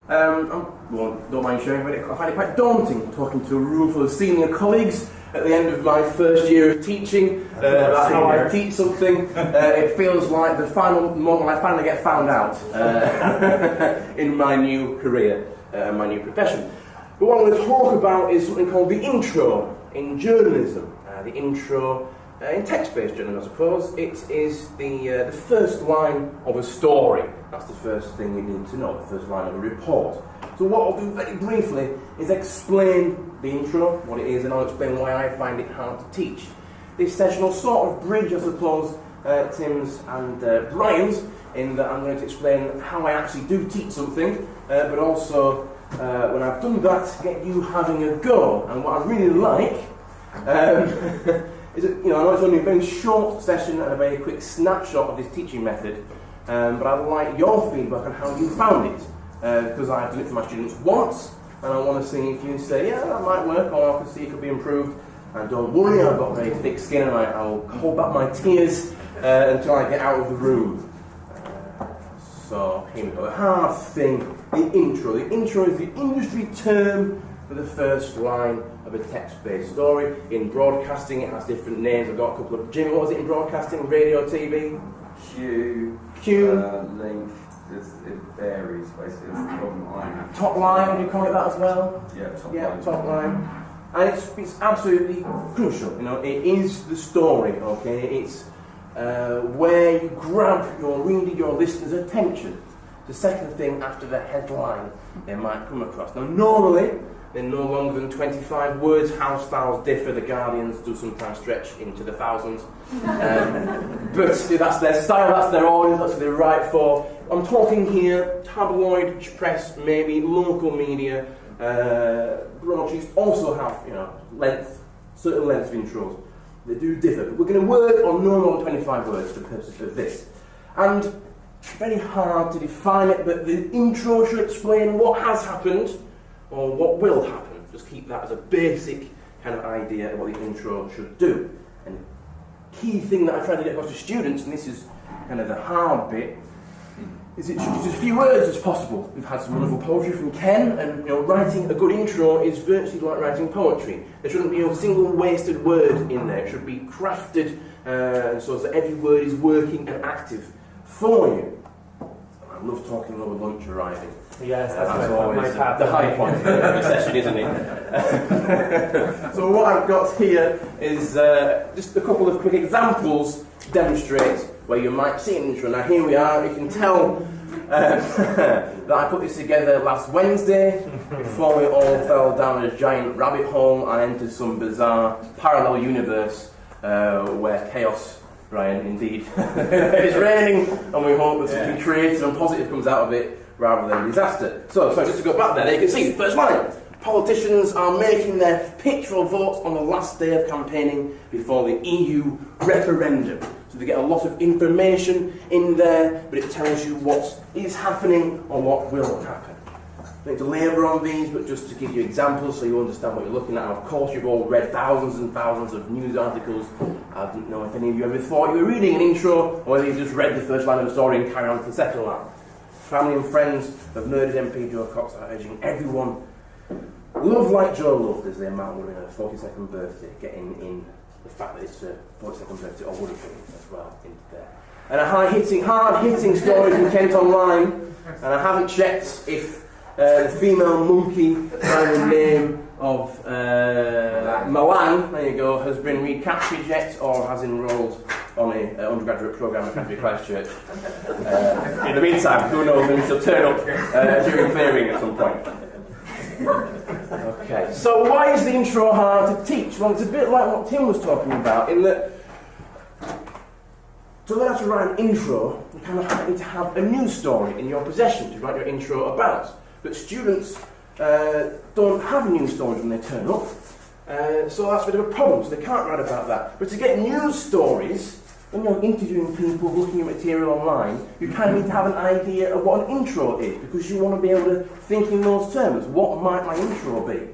Don't mind sharing, but I find it quite daunting talking to a room full of senior colleagues at the end of my first year of teaching about how I teach something. It feels like the final moment I finally get found out in my new career, my new profession. But what I'm going to talk about is something called the intro in journalism. The intro in text-based journalism, I suppose. It is the first line of a story. That's the first thing you need to know, the first line of a report. So what I'll do very briefly is explain the intro, what it is, and I'll explain why I find it hard to teach. This session will sort of bridge, I suppose, Tim's and Brian's, in that I'm going to explain how I actually do teach something, but also, when I've done that, get you having a go. And what I really like is that, I know it's only a very short session and a very quick snapshot of this teaching method, but I'd like your feedback on how you found it, because I've done it for my students once, and I want to see if you say, yeah, that might work, or I can see it could be improved. And don't worry, I've got very thick skin, and I'll hold back my tears until I get out of the room. So here we go. The hard thing, the intro. The intro is the industry term for the first line of a text-based story. In broadcasting, it has different names. I've got a couple of... Jimmy, what was it in broadcasting? Radio, TV? Q. Length. It varies, basically. That's the problem I have. Top line, would you call it that as well? Yeah, top line. And it's absolutely crucial. It is the story, okay? It's where you grab your reader, your listener's attention. The second thing after the headline they might come across. Now, normally, they're no longer than 25 words. House styles differ. The Guardians do sometimes stretch into the thousands. But that's their style, that's their audience, that's what they write for. I'm talking here tabloid press, maybe local media. Broadsheets also have, certain lengths of intros. They do differ. But we're going to work on no more than 25 words for the purposes of this. And it's very hard to define it, but the intro should explain what has happened or what will happen. Just keep that as a basic kind of idea of what the intro should do. And the key thing that I try to get across to students, and this is kind of the hard bit, is it should use as few words as possible. We've had some wonderful poetry from Ken, and writing a good intro is virtually like writing poetry. There shouldn't be a single wasted word in there. It should be crafted so that every word is working and active for you. I love talking over lunch arriving. Yes, that's always the high point of every session, isn't it? So what I've got here is just a couple of quick examples to demonstrate where you might see an intro. Now here we are. You can tell that I put this together last Wednesday before we all fell down a giant rabbit hole and entered some bizarre parallel universe where chaos, Ryan, indeed, is reigning, and we hope that something creative and positive comes out of it rather than disaster. So just to go back there you can see the first line. Politicians are making their pitch for votes on the last day of campaigning before the EU referendum. So they get a lot of information in there, but it tells you what is happening or what will happen. I don't need to labour on these, but just to give you examples so you understand what you're looking at. Of course, you've all read thousands and thousands of news articles. I didn't know if any of you ever thought you were reading an intro, or whether you just read the first line of the story and carried on to the second line. Family and friends of murdered MP Joe Cox are urging everyone, love like Joe loved as their man were in her 42nd birthday, getting in the fact that it's her 42nd birthday, or would have been as well, into there. And a hard-hitting story from Kent Online, and I haven't checked if the female monkey by the name of Milan, there you go, has been recaptured yet, or has enrolled on an undergraduate programme at Canterbury Christchurch. In the meantime, who knows, maybe she'll turn up during clearing at some point. Okay, so why is the intro hard to teach? Well, it's a bit like what Tim was talking about, in that to learn how to write an intro, you kind of need to have a news story in your possession to write your intro about. But students don't have news stories when they turn up, so that's a bit of a problem, so they can't write about that. But to get news stories, when you're interviewing people, looking at material online, you kind of need to have an idea of what an intro is, because you want to be able to think in those terms. What might my intro be?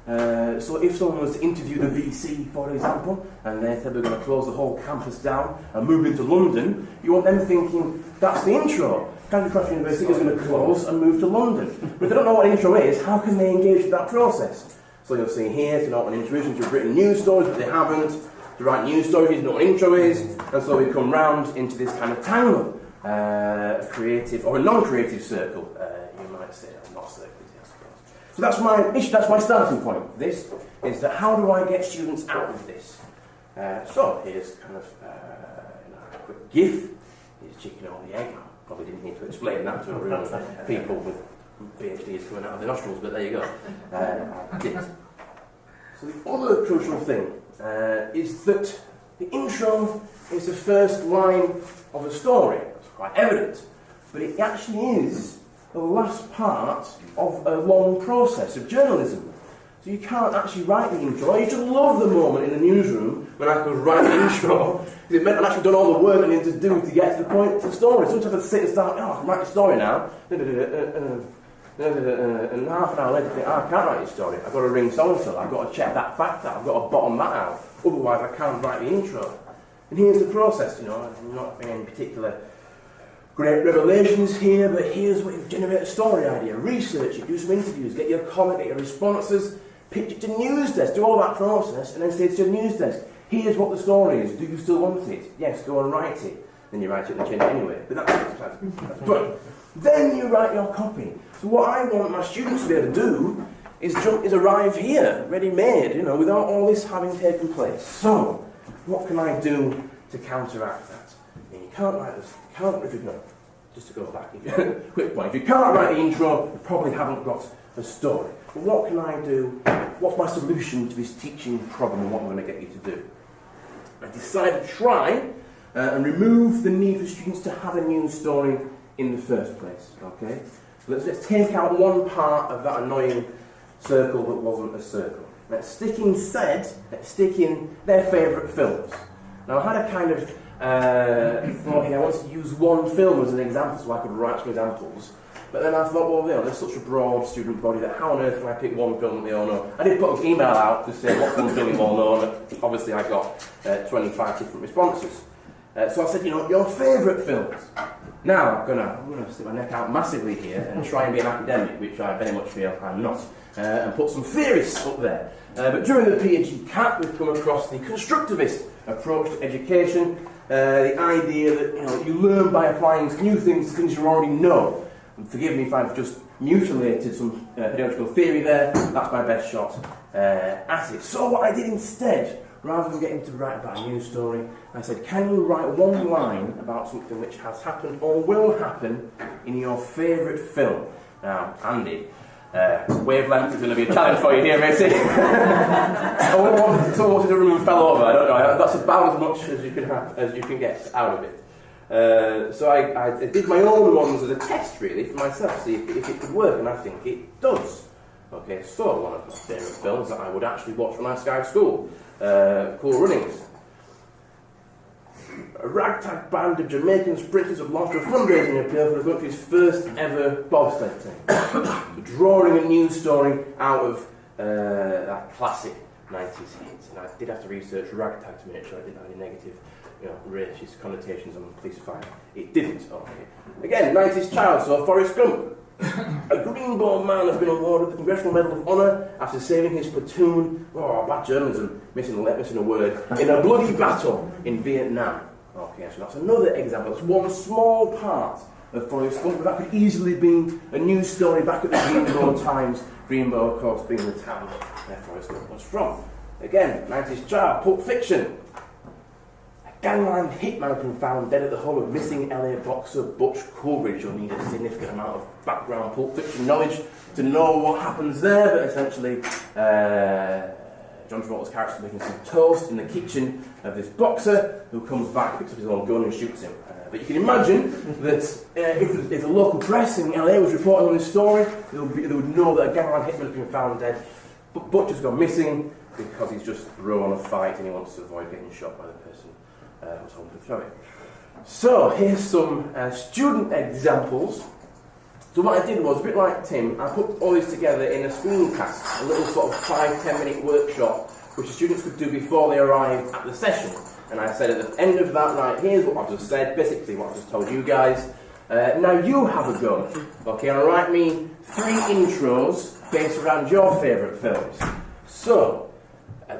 So if someone was to interview the VC, for example, and they said they're going to close the whole campus down and move into London, you want them thinking, that's the intro. Canterbury Cross University is going to close and move to London. But if they don't know what an intro is, how can they engage with that process? So you'll see here, to know what an intro is, to have written news stories, but they haven't. To write news stories, to know what an intro is. And so we come round into this kind of tangle, a creative or a non-creative circle, you might say, or not circle, I suppose. So that's my starting point. This is that how do I get students out of this? So here's kind of a quick GIF. Here's chicken or the egg. I probably didn't need to explain that to a room of people with PhDs coming out of their nostrils, but there you go. I did. So the other crucial thing is that the intro is the first line of a story. It's quite evident. But it actually is the last part of a long process of journalism. So you can't actually write the intro. I used to love the moment in the newsroom when I could write the intro, because it meant I'd actually done all the work I needed to do to get to the point of the story. Sometimes I'd sit and start, I can write the story now. And half an hour later, I think, I can't write this story. I've got to ring so-and-so. I've got to check that fact out. I've got to bottom that out. Otherwise, I can't write the intro. And here's the process, I'm not in any particular great revelations here, but here's what you generate a story idea. Research it, do some interviews, get your comment, get your responses, pitch it to news desk, do all that process, and then say to the news desk, here's what the story is. Do you still want it? Yes, go and write it. Then you write it and change it anyway. But that's but then you write your copy. So what I want my students to be able to do is arrive here, ready-made, without all this having taken place. So, what can I do to counteract that? You can't write this. Just to go back, quick point. If you can't write the intro, you probably haven't got a story. But what can I do? What's my solution to this teaching problem, and what I'm going to get you to do? I decided to try and remove the need for students to have a news story in the first place. Okay, so let's take out one part of that annoying circle that wasn't a circle. Let's stick in their favourite films. Now I had a kind of thought here, I wanted to use one film as an example so I could write some examples. But then I thought, well, there's such a broad student body that how on earth can I pick one film that they all know? I did put an email out to say what one film you all know, and obviously I got 25 different responses. So I said, your favourite films. Now I'm going to stick my neck out massively here and try and be an academic, which I very much feel I'm not, and put some theorists up there. But during the PhD CAT, we've come across the constructivist approach to education, the idea that you learn by applying new things to things you already know. And forgive me if I've just mutilated some pedagogical theory there. That's my best shot at it. So what I did instead, rather than getting to write about a news story, I said, can you write one line about something which has happened or will happen in your favourite film? Now, Andy, wavelength is going to be a challenge for you here, Macy. Someone wanted to room and fell over. I don't know. That's about as much as you can get out of it. So I did my own ones as a test, really, for myself, see if it could work, and I think it does. Okay, so one of my favourite films that I would actually watch when I started school, Cool Runnings. A ragtag band of Jamaican sprinters have launched a fundraising appeal for the country's first ever bobsled team, drawing a news story out of that classic 90s hit. And I did have to research ragtag to make sure I didn't have any negative racist connotations on police fire. It didn't. Okay. Again, 90s child, so Forrest Gump. A green-ball man has been awarded the Congressional Medal of Honour after saving his platoon, bad journalism, missing a word, in a bloody battle in Vietnam. Okay, so that's another example. That's one small part of Forrest Gump, but that could easily be a news story back at the Greenbow Times. Greenbow, of course, being the town where Forrest Gump was from. Again, 90s child, Pulp Fiction. Gangland hitman has been found dead at the home of missing LA boxer Butch Coolidge. You'll need a significant amount of background Pulp Fiction knowledge to know what happens there, but essentially John Travolta's character is making some toast in the kitchen of this boxer who comes back, picks up his own gun and shoots him. But you can imagine that if the local press in LA was reporting on this story, they would know that a gangland hitman has been found dead, but Butch has gone missing because he's just thrown a fight and he wants to avoid getting shot by the person who's holding to throw it. So here's some student examples. So what I did was, a bit like Tim, I put all these together in a screencast, a little sort of 5-10 minute workshop which the students could do before they arrived at the session. And I said at the end of that, right, here's what I've just said, basically what I've just told you guys. Now you have a go, okay, and write me 3 intros based around your favourite films. So,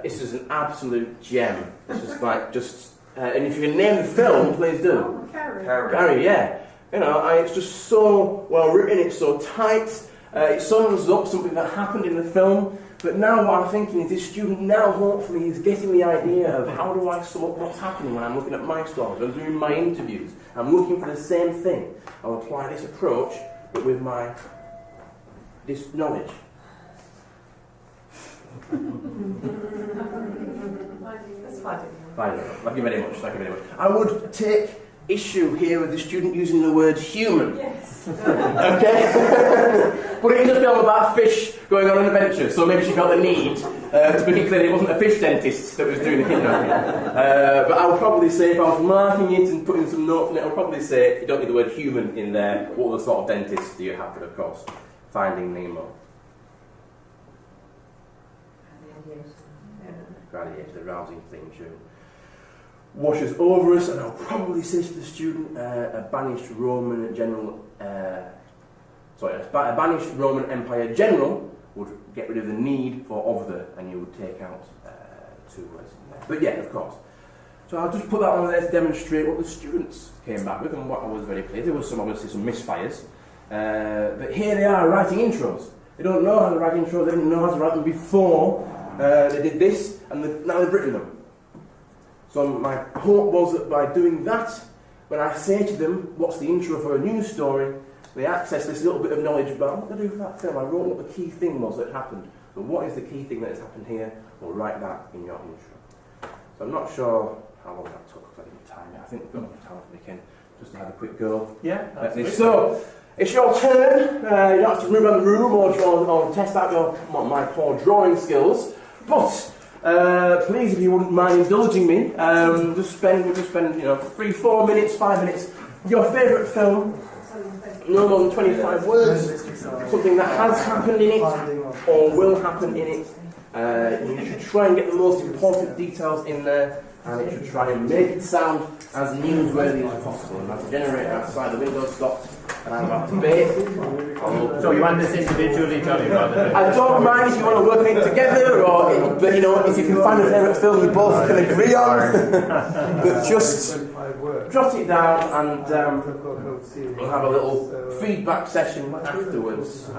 this is an absolute gem. This is like just, and if you can name the film, please do. Carrie, yeah. You know, it's just so well written, it's so tight, it sums up something that happened in the film. But now what I'm thinking is this student now hopefully is getting the idea of how do I sum up what's happening when I'm looking at my stories, I'm doing my interviews, I'm looking for the same thing. I'll apply this approach, but with this knowledge. That's fine. Thank you very much. I would take issue here with the student using the word human. Yes. Okay? But it is a film about fish going on an adventure, so maybe she felt the need to make it clear it wasn't a fish dentist that was doing the kidnapping. But I would probably say, if I was marking it and putting some notes in it, I would probably say, you don't need the word human in there, what other sort of dentists do you have? But of course, Finding Nemo. Gladiator, the rousing theme tune. Washes over us, and I'll probably say to the student, a banished Roman Empire general would get rid of the need for of the, and you would take out 2 words in there. But yeah, of course. So I'll just put that on there to demonstrate what the students came back with and what I was very pleased. There was obviously some misfires, but here they are writing intros. They don't know how to write intros. They didn't know how to write them before they did this, and now they've written them. So my hope was that by doing that, when I say to them, what's the intro for a news story, they access this little bit of knowledge about what to do for that film. I wrote what the key thing was that happened. So what is the key thing that has happened here? Well, write that in your intro. So I'm not sure how long that took. I didn't time it. I think we've got enough time for we can just have a quick go. Yeah. So it's your turn. You don't have to move around the room or test out my poor drawing skills. But please, if you wouldn't mind indulging me, just spend 3-4 minutes, 5 minutes. Your favourite film, no more than 25 words, something that has happened in it or will happen in it. You should try and get the most important details in there, and it should try and make it sound as newsworthy as possible. And as the generator outside the window stopped, and I'm about to bake. So you want this individually, Jonny, rather than... I don't mind if you want to work on it together, but if you can find a favourite film you both can agree on, but just jot it down, and we'll have a little feedback session afterwards.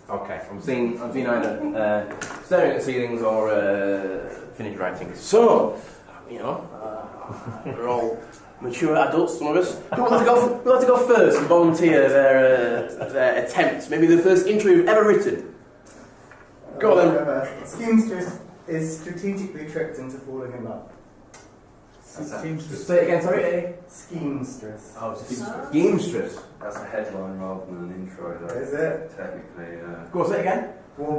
Okay, I'm seeing either staring at ceilings or finished writing. So, we're all mature adults, some of us. Who would like to go first and volunteer their attempt? Maybe the first intro you've ever written. Go on then. Schemstress is strategically tricked into falling in love. Say it again, sorry. Schemestress. Oh, it's a schemestress. That's a headline rather than an intro, though. Is it? Technically, Go on, say it again. Well,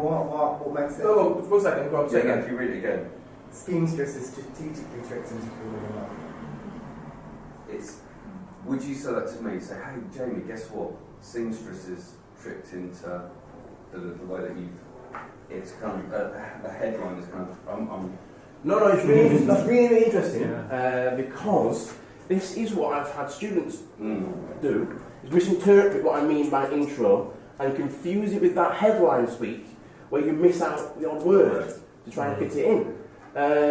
what makes it? Oh, 1 second. Go on, say it again. If you read it again. Schemestress is strategically tricked into falling in love. Would you say that to me? Say, hey, Jamie, guess what? Seamstress is tricked into the way that it's kind of a headline is kind of. No, it's really that's really interesting because this is what I've had students do: is misinterpret what I mean by intro and confuse it with that headline speak, where you miss out the odd word to try and fit it in.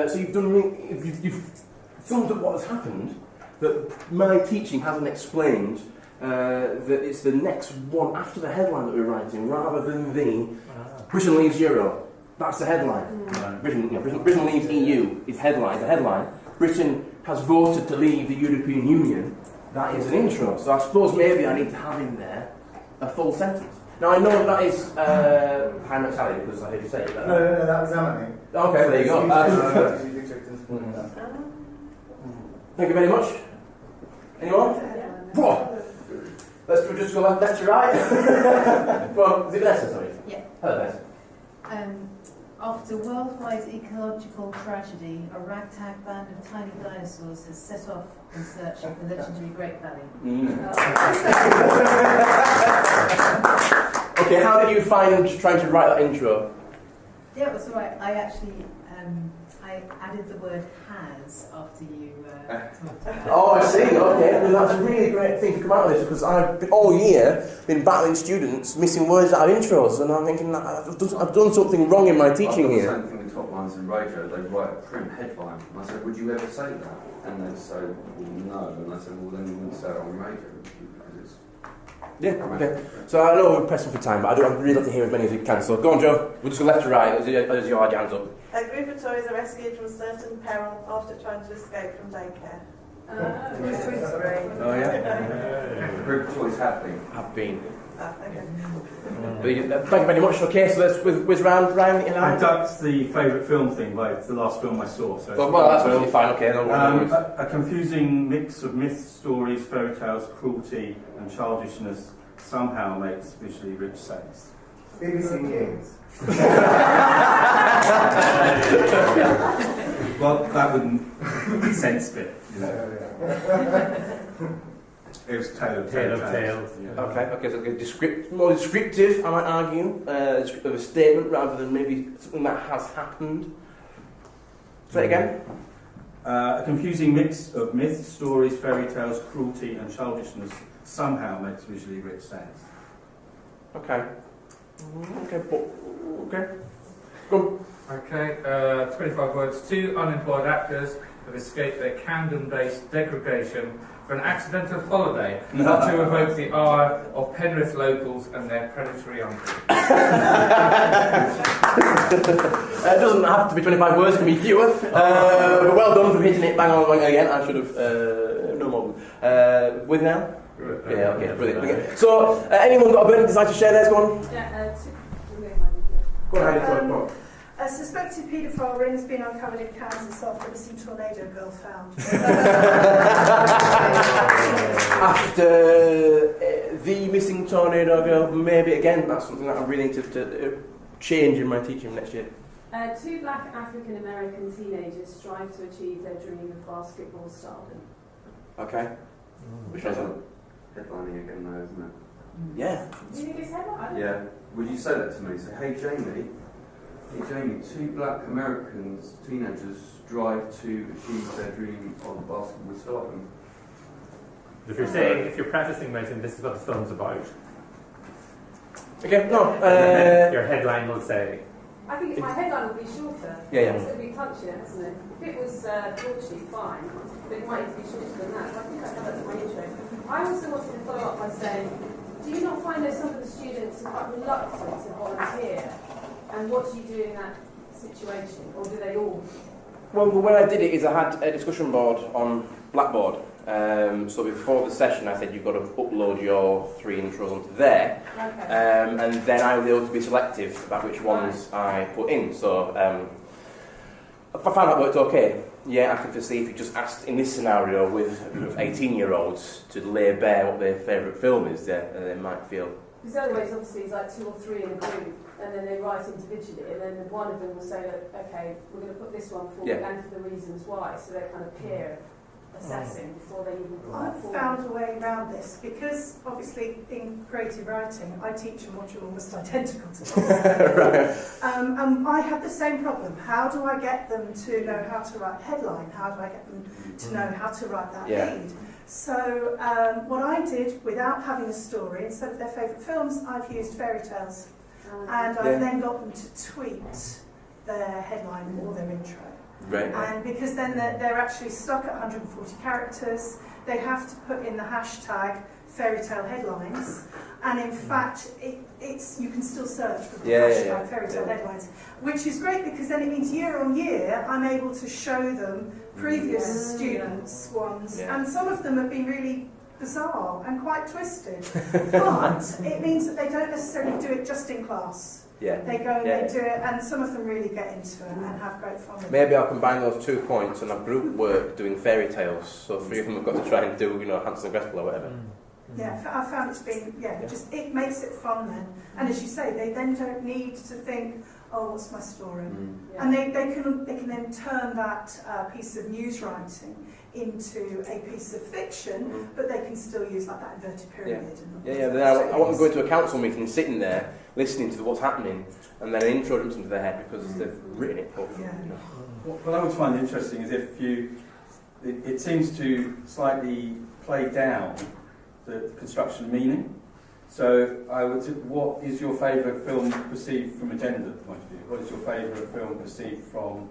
So you've summed up what has happened that my teaching hasn't explained. That it's the next one after the headline that we're writing, rather than the Britain leaves Euro. That's the headline. Britain leaves EU is headline. The headline. Britain has voted to leave the European Union. That is an intro. So I suppose maybe I need to have in there a full sentence. Now I know that is high mentality because I heard you say it. No, that was Emily. Okay, there you go. Thank you very much. Anyone? Whoa. Let's just go left to right. Well, is it Vanessa, sorry? Yeah. Hello, Vanessa. After worldwide ecological tragedy, a ragtag band of tiny dinosaurs has set off in search of the legendary Great Valley. Okay, how did you find trying to write that intro? Yeah, it was all right. I actually, I added the word has after you talked about Oh, I see. Okay, well, that's a really great thing to come out of this because I've all year been battling students missing words out of intros, and I'm thinking that I've done something wrong in my teaching here. I've done the same thing with top lines in radio. They write a print headline, and I said, "Would you ever say that?" And they'd say, "Well, no." And I said, "Well, then you wouldn't say it on radio because it's." Yeah. Okay. So I know we're pressing for time, but I'd really like to hear as many as we can. So go on, Joe. We'll just go left to right as you had your hands up. A group of toys are rescued from certain peril after trying to escape from daycare. Oh yeah. A group of toys have been. Have been. Okay. Thank you very much. Okay, so let's whiz round. Ryan, in I ducked the favourite film thing, but it's the last film I saw. So well, that's absolutely fine. Okay, no worries. a confusing mix of myths, stories, fairy tales, cruelty, and childishness somehow makes visually rich sense. BBC News. Well, that wouldn't sense bit, you know. It was Tale of Tale of Tales. Tales. Yeah. Okay, so more descriptive, I might argue, of a statement rather than maybe something that has happened. Say it again. A confusing mix of myths, stories, fairy tales, cruelty, and childishness somehow makes visually rich sense. Okay. Okay. Go. Okay, 25 words. 2 unemployed actors have escaped their Camden-based degradation for an accidental holiday to evoke the ire of Penrith locals and their predatory uncle. It doesn't have to be 25 words, it can be fewer. But well done for hitting it bang on again. I should have no more. With now? Yeah, okay, brilliant. Okay. So, anyone got a burning desire to share theirs? Go on. Yeah, Go on, Heidi, go on. a suspected paedophile ring has been uncovered in Kansas after a missing tornado girl found. After the missing tornado girl, maybe again, that's something that I'm really need to change in my teaching next year. 2 black African American teenagers strive to achieve their dream of basketball stardom. Okay. Which one's that? Headlining again now, isn't it? Yeah. Do you think it's headline? Yeah. Would you say that to me? Say, hey Jamie, 2 black Americans, teenagers, strive to achieve their dream of basketball stardom. If you're practicing mentioning this is what the film's about, Okay, no. your headline will say. I think my headline would be shorter. Yeah. It's going to be punchier, isn't it? If it was broadsheet, fine. But it might be shorter than that. So I think I have that as my intro. I also wanted to follow up by saying, do you not find that some of the students are quite reluctant to volunteer? And what do you do in that situation? Or do they all? Well, the way I did it is I had a discussion board on Blackboard. So before the session, I said you've got to upload your 3 intros onto there, Okay. and then I was able to be selective about which ones I put in. So I found that worked okay. Yeah, I can foresee if you just asked in this scenario with a group of 18-year-olds to lay bare what their favourite film is, they might feel. Because the other way is obviously it's like 2 or 3 in a group, and then they write individually, and then one of them will say, that, okay, we're going to put this one forward, and for the reasons why, so they're kind of peer assessing before they even put I've it forward. found a way around this because obviously in creative writing I teach a module almost identical to this. Right. And I had the same problem. How do I get them to know how to write a headline? How do I get them to know how to write that lead? So what I did, without having a story, instead of their favourite films, I've used fairy tales. And I've then got them to tweet their headline or their intro. Right. And because then they're actually stuck at 140 characters, they have to put in the hashtag fairy tale headlines. And in fact, it's you can still search for the hashtag fairy tale headlines, which is great because then it means year on year I'm able to show them previous students' ones. And some of them have been really bizarre and quite twisted. But it means that they don't necessarily do it just in class. Yeah. They go and they do it, and some of them really get into it and have great fun with it. Maybe I'll combine those 2 points and have group work doing fairy tales. So 3 of them have got to try and do, Hansel and Gretel or whatever. Yeah, I found it's been, it makes it fun then. And as you say, they then don't need to think, oh, what's my story? And they can then turn that piece of news writing into a piece of fiction, but they can still use like that inverted pyramid. I want them going to a council meeting, sitting there listening to what's happening, and then an intro jumps into their head because they've written it for Yeah. you know. What I would find interesting is if it seems to slightly play down the construction of meaning. So what is your favourite film perceived from a gender point of view? What is your favourite film perceived from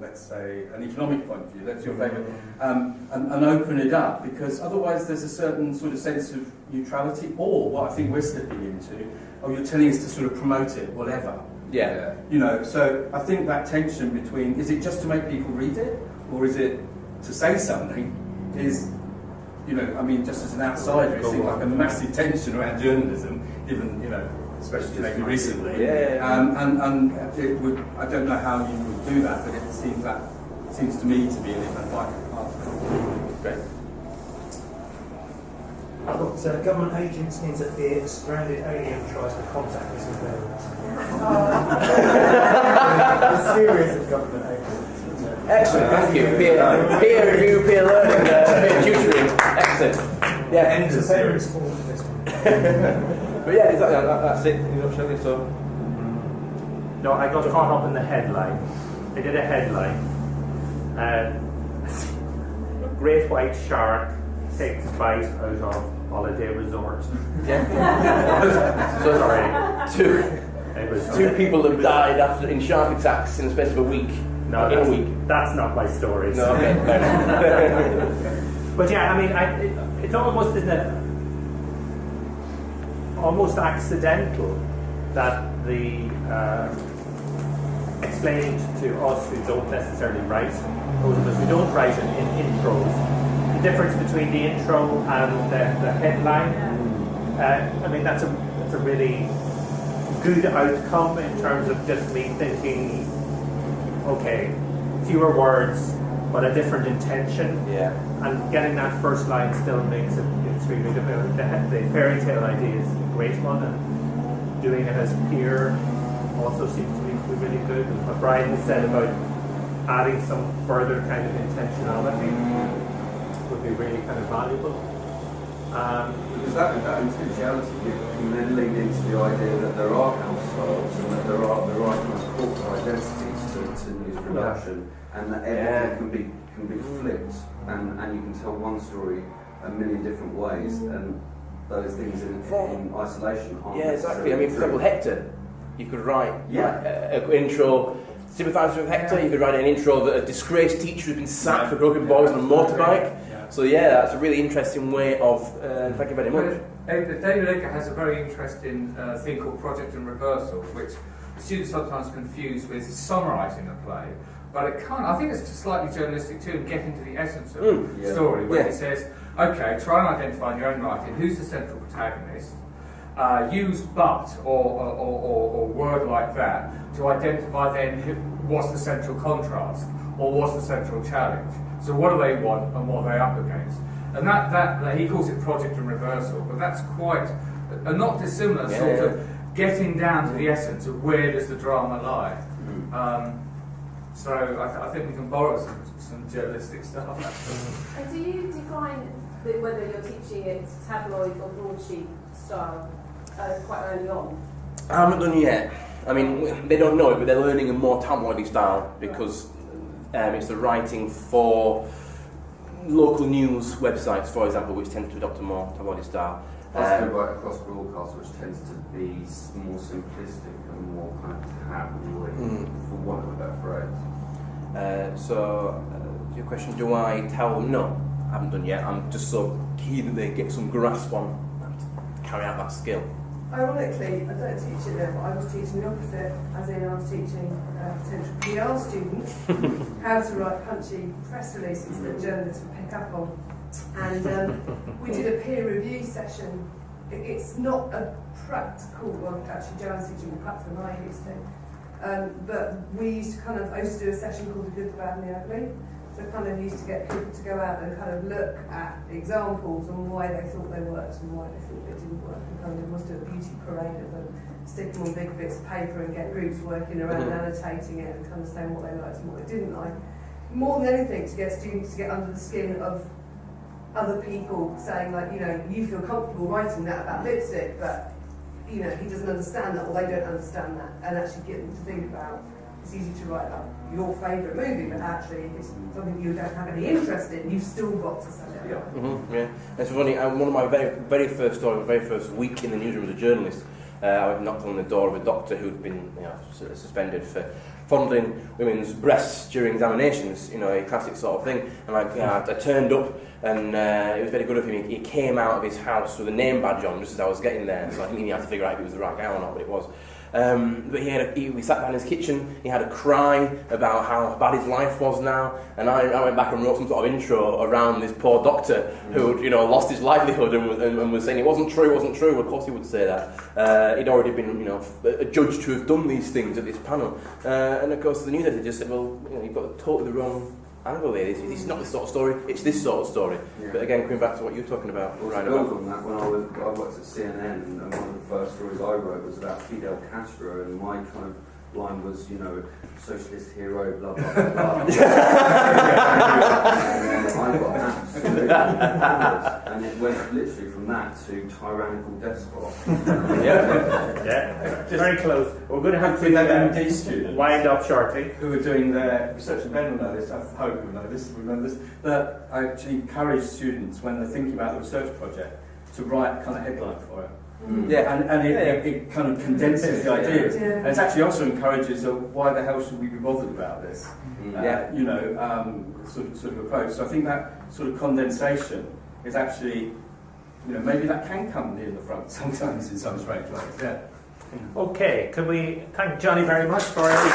let's say an economic point of view? That's your favourite, and open it up, because otherwise there's a certain sort of sense of neutrality, or what I think we're slipping into, you're telling us to sort of promote it, whatever. Yeah. You know, so I think that tension between, is it just to make people read it, or is it to say something, is, you know, I mean, just as an outsider, it seems like a massive tension around journalism, given, you know, especially maybe recently. And it would, I don't know how you would do that, but it seems to me to be an event like article. Great. I've got government agents interfere, a stranded alien tries to contact missing parents. A series of government agents. Excellent, thank you. Peer review, peer learning, peer tutoring. Excellent. Yeah. The parents fall to this one. But yeah, exactly, that's it. You know, shall we? So. No, I got caught up in the headline. I did a headline. Great white shark takes a bite out of holiday resort. Yeah. So Sorry. Two people have died in shark attacks in the space of a week. No, in a week. That's not my story. No, okay. But yeah, I mean, it's almost, isn't it, almost accidental that the explained to us who don't necessarily write, those of us who don't write in intros, the difference between the intro and the headline. I mean, that's a really good outcome in terms of just me thinking, okay, fewer words, but a different intention. Yeah. And getting that first line still makes it extremely difficult. The fairy tale idea is a great one, and doing it as peer also seems to me to be really good. What Brian has said about adding some further kind of intentionality would be really kind of valuable. Because that intentionality can then lead into the idea that there are households and that there are kind of corporate identities to news production, and that everything can be flipped, and you can tell one story a million different ways, and those things in isolation aren't. Yeah, exactly. I mean, for example, Hector, you could write an intro. Sympathising with Hector, you could write an intro that a disgraced teacher who's been sacked for broken boys on a motorbike. So yeah, that's a really interesting way of. Thank you very much. David Edgar has a very interesting thing called project and rehearsal, which students sometimes confuse with summarising a play, but it can't. I think it's just slightly journalistic too, and getting to the essence of the story, where it says, okay, try and identify in your own writing who's the central protagonist. Use but or word like that to identify then what's the central contrast or what's the central challenge. So what do they want and what are they up against? And that he calls it project and rehearsal, but that's quite a not dissimilar sort of getting down to the essence of where does the drama lie. So I think we can borrow some journalistic stuff. And do you define whether you're teaching it tabloid or broadsheet style quite early on? I haven't done yet. I mean, they don't know it, but they're learning a more tabloidy style because it's the writing for local news websites, for example, which tend to adopt a more tabloidy style. That's going right across broadcast, which tends to be more simplistic and more kind of tabloid, for want of a better phrase. So, your question, do I tell them? No, I haven't done yet. I'm just so keen that they get some grasp on and carry out that skill. Ironically, I don't teach it there, but I was teaching the opposite, as in I was teaching potential PR students how to write punchy press releases that journalists would pick up on. And we did a peer review session. It's not a practical one, actually Joanne's teaching the practical than I used to. But we used to I used to do a session called The Good, the Bad and the Ugly. So kind of used to get people to go out and kind of look at examples and why they thought they worked and why they thought they didn't work, and kind of almost do a beauty parade of them, stick them on big bits of paper and get groups working around annotating it and kind of saying what they liked and what they didn't like. More than anything, to get students to get under the skin of other people saying, like, you know, you feel comfortable writing that about lipstick, but, you know, he doesn't understand that, or they don't understand that, and actually get them to think about, it's easy to write up your favourite movie, but actually if it's something you don't have any interest in, you've still got to sell it out. Yeah, it's funny. One of my very first stories, very first week in the newsroom as a journalist, I knocked on the door of a doctor who'd been, you know, sort of suspended for fondling women's breasts during examinations. You know, a classic sort of thing. And I turned up, and it was very good of him. He came out of his house with a name badge on just as I was getting there. So I think he had to figure out if it was the right guy or not, but it was. But we sat down in his kitchen. He had a cry about how bad his life was now, and I went back and wrote some sort of intro around this poor doctor who, you know, lost his livelihood and was saying it wasn't true. Well, of course he would say that. He'd already been, you know, adjudged to have done these things at this panel, and of course the news editor just said, well, you know, you've got totally the wrong angle there. It's not this sort of story. It's this sort of story. Yeah. But again, coming back to what you're talking about, well, to build on that, when I worked at CNN, and one of the first stories I wrote was about Fidel Castro, and my kind of line was, you know, socialist hero, blah blah blah. And I got absolutely bored, and it went literally from that to tyrannical despot. Yeah, very close. We're going to have to MD students wind up shortly. Who are doing their research, and Ben will know this, I hope you'll know this, remember this, that I actually encourage students when they're thinking about the research project to write a kind of headline for it. Yeah, and it kind of condenses the ideas. Yeah. And it actually also encourages why the hell should we be bothered about this? You know, sort of approach. So I think that sort of condensation is actually, you know, maybe that can come near the front sometimes in some strange ways. Yeah. Okay, can we thank Jonny very much for everything?